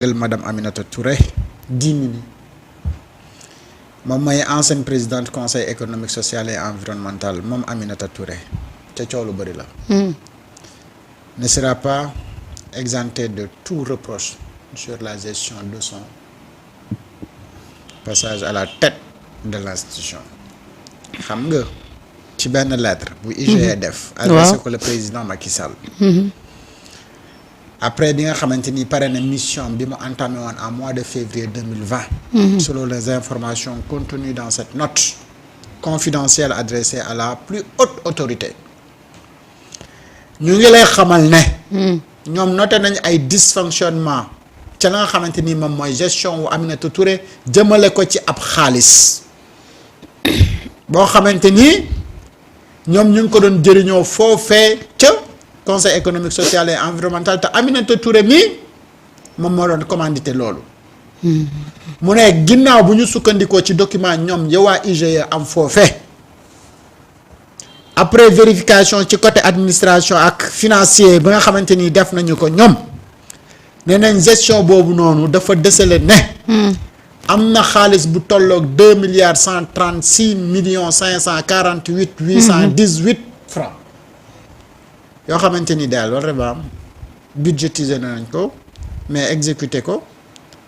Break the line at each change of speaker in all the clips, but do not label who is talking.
Madame Aminata Touré 10 minutes moom mooy ancienne présidente conseil économique social et environnemental moom Aminata Touré ca coow lu bëri la ne sera pas exempté de tout reproche sur la gestion de son passage à la tête de l'institution. Xam nga ci benn lettre bu IGE def adressé ko le président Macky Sall. Après bi nga xamante ni pare na mission bi mu entamé woon en mois de février 2020. Selon les informations contenues dans cette note confidentielle adressée à la plus haute autorité. ñu ngi lay xamal ne. ñoom noté nañ ay dysfonctionnement ca la nga xamante ni moom mooy gestion wu Aminata Touré jëmale ko ci ab xaalis boo xamante ni ñoom ñu ngi ko doon jëriñoo foofee ca. Conseil économique social et environnemental te Aminata Touré mi moom moo doon commandité loolu. mu ne ginnaaw bu ñu sukkandikoo ci document ñoom yowaa IGE am foofe après vérification ci côté administration ak financier bi nga xamante ni def nañu ko ñoom nee nañ gestion boobu noonu dafa décelé ne. am na xaalis bu tolloog 2,136,548,818 francs. yoo xamante ni daal war na am budgétisé nañ ko mais exécuté ko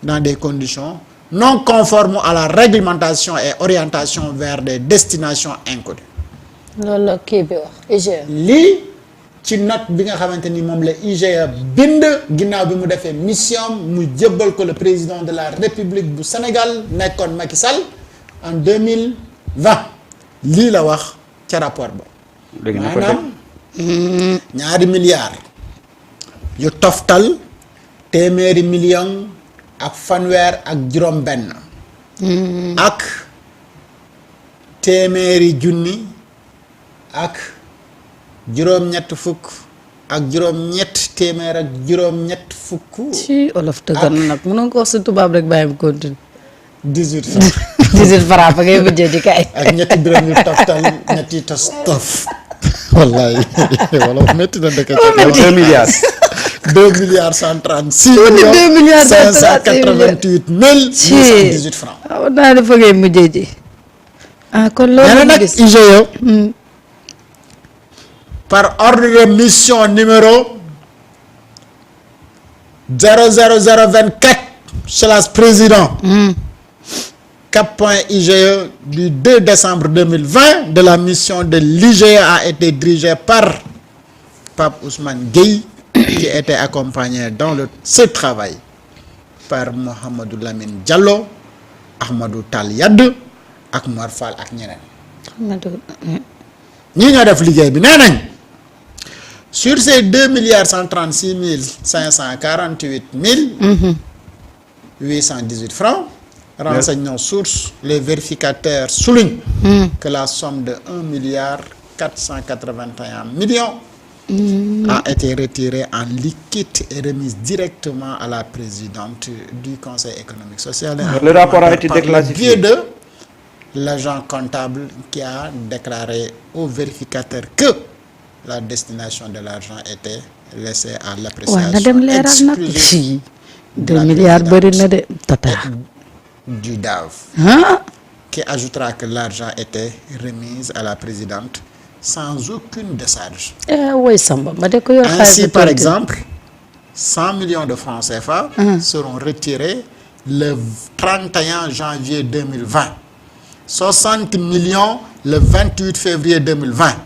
dans des conditions non conformes à la réglementation et orientation vers des destinations inconnues.
loolu la kii bi wax IGE.
lii ci note bi nga xamante ni moom la IGE bind ginnaaw bi mu defee mission mu jébbal ko le président de la République bu Sénégal nekkoon Macky Sall en 2020 lii la wax ca rapport ba.
léegi na ko
maanaam 2 milliards yu toftal téeméeri million ak fanweer ak juróom-benn. ak téeméeri junni ak juróom-ñett fukk ak juróom-ñett téeméer ak juróom-ñett fukk.
ci olof tëggan nag mënoon ko wax si tubaab rek bàyyi mu continue.
18 francs.
18 francs ba ngay mujjee di kay.
ak ñetti dërëm yu toftal ñetti tof. wallaay wala métti na dëkk
2 milliards.
2 milliards 136
2 milliards
588 mille 818 francs.
waaw naa dafa ngay mujjee ji. ah kon loolu la
nag
gis
IGE par ordre de mission numéro 00024 président. Cap point IGE du 2 décembre 2020 de la mission de l'IGE a été dirigée par Pape Ousmane Gueye qui était accompagné dans ce travail par Mohamedou Lamine Diallo, Ahmadou Tall Yade ak Mor Fall ak ñeneen. ñii ñoo def liggéey bi nee nañ sur ces 2,136,548,818 francs. Renseignements sources, les vérificateurs soulignent que la somme de 1,481 milliard a été retirée en liquide et remise directement à la présidente du Conseil économique social et
Le rapport a été
par le
déclassifié.
biais de l'agent comptable qui a déclaré aux vérificateurs que la destination de l'argent était laissée à l'appréciation
na dem leeral nag
exclusive
2 milliards bëri na de tata.
du DAV, qui ajoutera que l'argent était remis à la présidente sans aucune décharge.
woy Samba ma de ko yor xaalis
Ainsi,
bi
par
tuuti.
exemple, 100 millions de francs CFA seront retirés le 31 janvier 2020, 60 millions le 28 février 2020,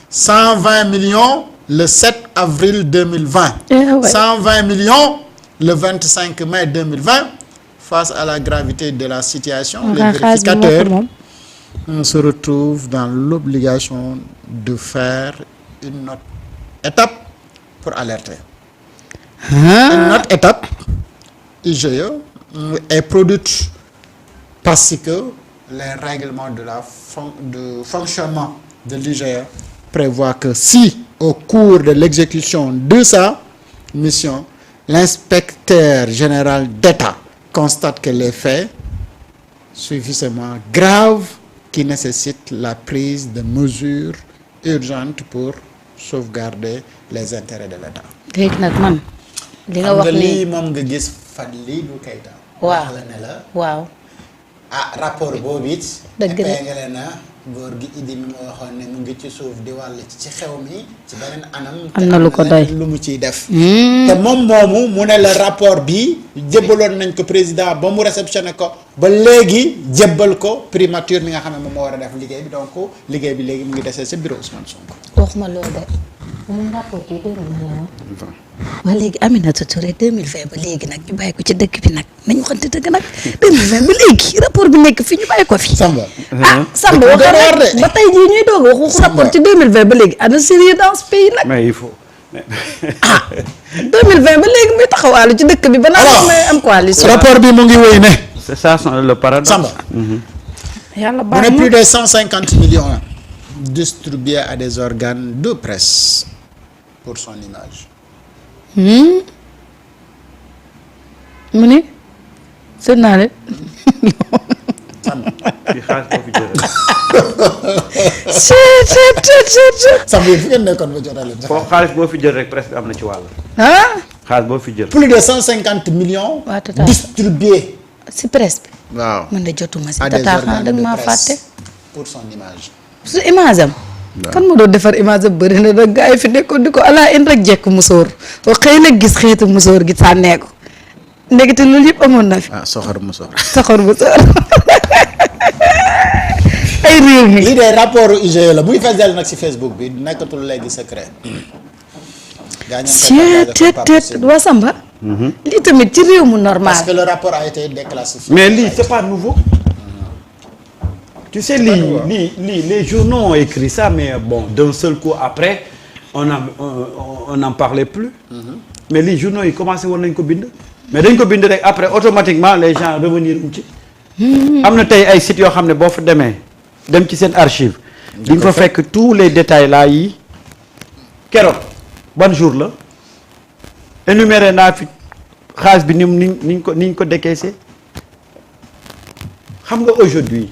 120 millions le 7 avril 2020, 120 millions le 25 mai 2020. Face à la gravité de la situation, les vérificateurs se retrouvent dans l'obligation de faire une note étape pour alerter. Une note étape IGE est produite parce que les règlements de fonctionnement de l'IGE prévoient que si, au cours de l'exécution de sa mission, l'inspecteur général d'État constate que les faits suffisamment graves qui nécessitent la prise de mesures urgentes pour sauvegarder les intérêts de l'État.
léegi nag man li nga wax
lii
ni
moom nga gis Fadilou Keita.
waaw
wax la ne la.
waaw.
rapport boobu it.
dëgg la
épinglé na góor gi Idi mi ma waxoon ne mu ngi ci suuf di wàll ci xew mi ci beneen anam.
am na lu ko doy
lu mu ciy def. te moom moomu mu ne la rapport bi jébbaloon nañ ko président ba mu réceptionné ko ba léegi jébbal ko primature mi nga xam ne moom moo war a def liggéey bi donc liggéey bi léegi mu ngi desee sa bureau Ousmane Sonko.
waxuma loolu de moom rapport bi 2020 waa léegi Aminata Touré 2020 ba léegi nag ñu bàyyi ko ci dëkk bi nag nañu waxante dëgg nag 2020 ba léegi rapport bi nekk fii ñu bàyyi ko fi.
Samba.
Samba waxal rek ba tey jii ñuy doog a wax waxu rapport ci 2020 ba léegi ana sérieux dans ce pays nag.
mais il faut.
2020 ba léegi muy taxawaalu ci dëkk bi. ba naa may am coalition.
rapport bi mu ngi wéy ne.
c'est ça le paradoxe.
Samba.
yàlla
mu
baax
ne
na
plus de 150 millions distribués à des organes de presse pour son image.
mu ne seet naa leen.
Samba.
fii xaalis boo fi jëlee.
Samba yi fu ngeen nekkoon ba jotale.
foo xaalis boo fi jël rek presque am na ci wàll.
ah.
xaalis boo fi jël.
plus de 150 millions.
waa Tata
distribués.
si presse bi.
waaw
man de jotuma si
à des
Tata xanaa
organes
da nga
de
maa
presse
fàtte.
pour son image.
su image am. kan ma doon defar image am bëri na nag gars yi fi nekkoon di ko ala in rek jekk musóor o xëy na gis xeetu musóor gi sànnee ko ndekete loolu yëpp amoon na fi.
soxor mu soxor.
soxor musóor ay réew mi.
lii de rapport IGE la muy fesal nag si Facebook bi nekkatul léegi secret. gaa ñu ngi koy
waa Samba. lii tamit ci réew mu normal.
parce que le rapport a été déclassifié.
mais lii c'est pas nouveau. Tu sais, les journaux ont écrit ça, mais bon, d'un seul coup, après, on n'en parlait plus. Mais les journaux, ils commençaient à faire bind. Mais dañ ko bind rek après, automatiquement, les gens revenir ci. Am na tey ay sites yoo xam ne boo fa demee dem ci seen archive. di nga fa fekk tous les détails là yi. keroog ban jour la. énuméré naa fi xaalis bi niñ ko décaissé. xam nga aujourd'hui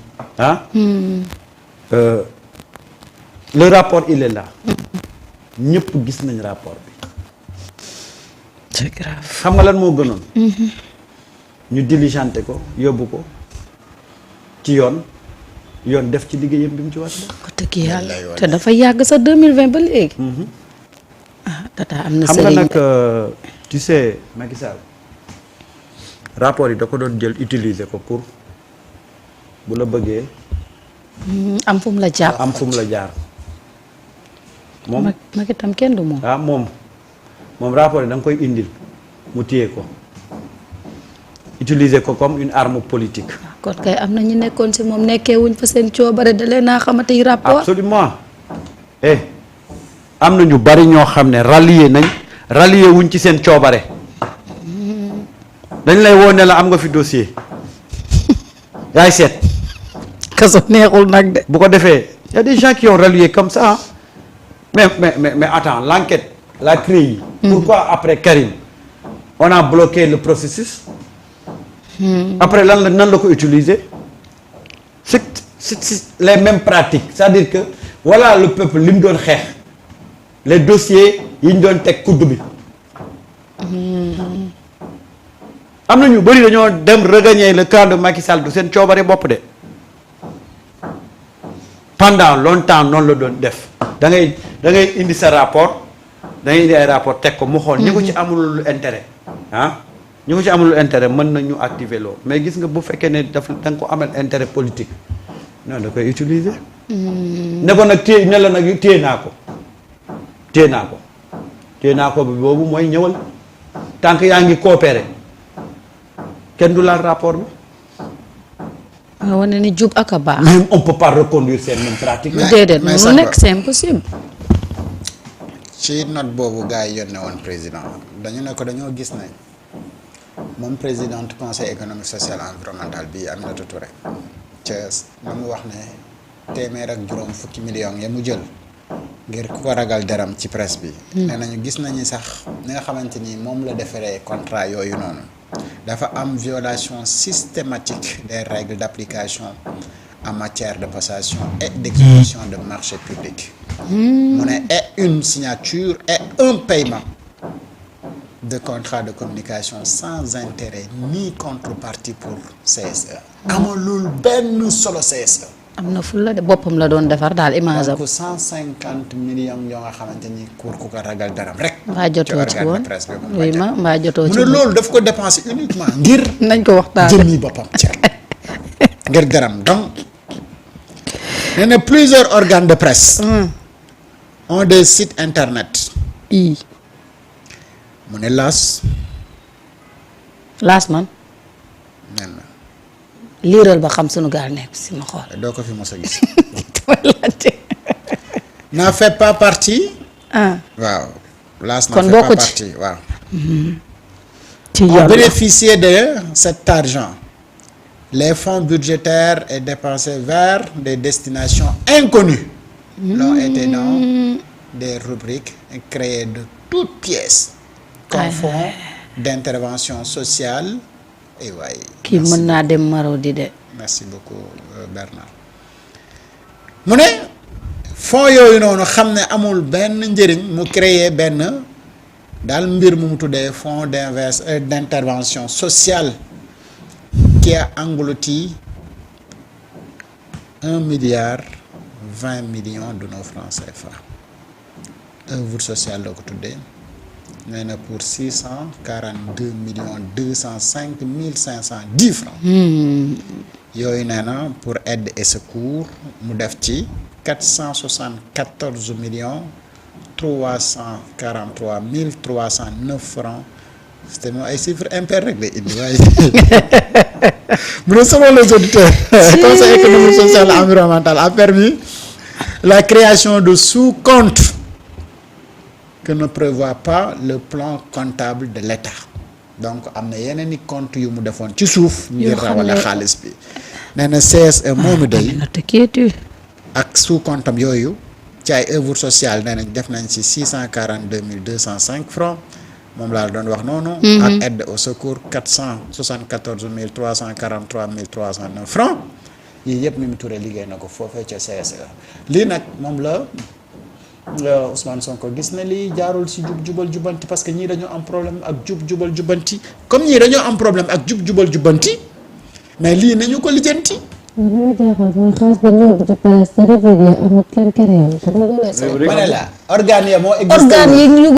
le rapport il est là ñëpp gis nañ rapport bi.
c'est grave.
xam nga lan moo gënoon. ñu diligenté ko yóbbu ko ci yoon def ci liggéeyam bi mu ci war a def.
ko dëgg yàlla te dafa yàgg sa 2020 ba léegi. Tata am na
xam nga
sëriñ
nag tu sais Macky Sall rapport yi da ko doon jël utiliser ko pour bu la bëggee.
am fu mu la jàpp.
am fu mu la jaar. moom
mag itam kenn du moom.
moom rapport yi da nga koy indil mu téye ko utiliser ko comme une arme politique.
kon kay am na ñu nekkoon si moom nekkee wuñ fa seen coobare da leen naa xamante yi rapport.
absolument am na ñu bari ñoo xam ne rallier wuñ ci seen coobare. dañ lay woo ne la am nga fi dossier yaay seet.
kaso neexul nag de.
bu ko defee y a des gens qui ont rallié comme ça mais attends l'enquête la CREI. Pourquoi après Karim on a bloqué le processus. après nan la ko utiliser. c'est les mêmes pratiques c'est-à-dire que voilà le peuple li mu doon xeex les dossiers yi ñu doon teg kudd bi. am na ñu bari dañoo dem regagner le camp de Macky Sall du seen coobare bopp de. pendant longtemps noonu la doon def da ngay indi sa rapport da ngay indi ay rapport teg ko mu xool ñi ko ci amul intérêt ñi ko ci amul intérêt mën nañu activer loolu mais gis nga bu fekkee ne da nga ko amal intérêt politique non da koy utiliser. ne ko nag téye ne la nag téye naa ko bi boobu mooy ñëwal tant que yaa ngi coopérer kenn du laal rapport bi.
nga wane ni jub ak a baax.
même on peut pas reconduire ces mêmes pratiques.
déedéet mu nekk c'est impossible.
ci note boobu gars yi yónnee woon président dañu ne ko dañoo gis ne moom présidente conseil économique social environnemental bi Aminata Touré ca na mu wax ne téeméer ak juróom fukki millions ya mu jël ngir ku ko ragal deram ci presse bi. nee nañu gis nañu sax ni nga xamante ni moom la defaree contrat yooyu noonu. dafa am violation systématique des règles d'application en matière de passation et d'exécution de marché public. mu ne et une signature et un paiement de contrat de communication sans intérêt ni contrepartie pour CSE. amalul benn solo CSE.
am na ful la de boppam la doon defar daal image am.
donc 150 millions yoo nga xamante ni ku ko ragal daram rek.
mbaa jotoo ci woon oui
mu
ma mbaa jotoo ci
ne loolu daf ko dépenser uniquement ngir.
nañ ko waxtaan
jëmmi boppam ci ngir daram donc nee na plusieurs organes de presse. ont des sites internet. mu ne laas
man
nen na
liiral ba xam sunu gaal nekk si ma xool.
doo ko fi mos a gis. n'a fait pas partie. waaw laas
kon
n'a fait
bokku
pas
ci.
partie waaw.
ci
ont
yàlla
bénéficié de cet argent. Les fonds budgétaires est dépensés vers des destinations inconnues. L'ont été dans des rubriques créées de toutes pièces. Comme fonds d'intervention sociale. Et waaye.
kii mën naa dem Marodi de.
Merci beaucoup Bernard. mu ne fonds yooyu noonu xam ne amul benn njëriñ mu créer benn daal mbir mu mu tuddee fonds d'intervention sociale qui a englouti 1,20 milliard de nos francs CFA. œuvre sociale la ko tuddee nee na pour 642,205,510 francs. yooyu nee na pour aide et secours mu def ci 474,343,309 francs. c'était moom ay chiffres impairs rek lay indi waaye mu ne selon les auditeurs le conseil économique social et environnemental a permis la création de sous-comptes que ne prévoit pas le plan comptable de l'État. Donc am na yeneen i compte yu mu defoon ci suuf ngir rawale xaalis bi nee na CSE moomu day ak sous compte am yooyu ci ay œuvre sociale nee nañ def nañ ci 642,205 francs moom laa doon wax noonu. ak aide au secours 474,343,309 francs yii yëpp Mimi Touré liggéey na ko foofee ca CSE lii nag moom la Ousmane Sonko gis na lii jaarul si jubal jubanti parce que ñii dañoo am problème ak jubal jubanti comme ñii dañoo am problème ak jubal jubanti mais lii nañu ko lijjanti. ma ne la organes ya moo existé.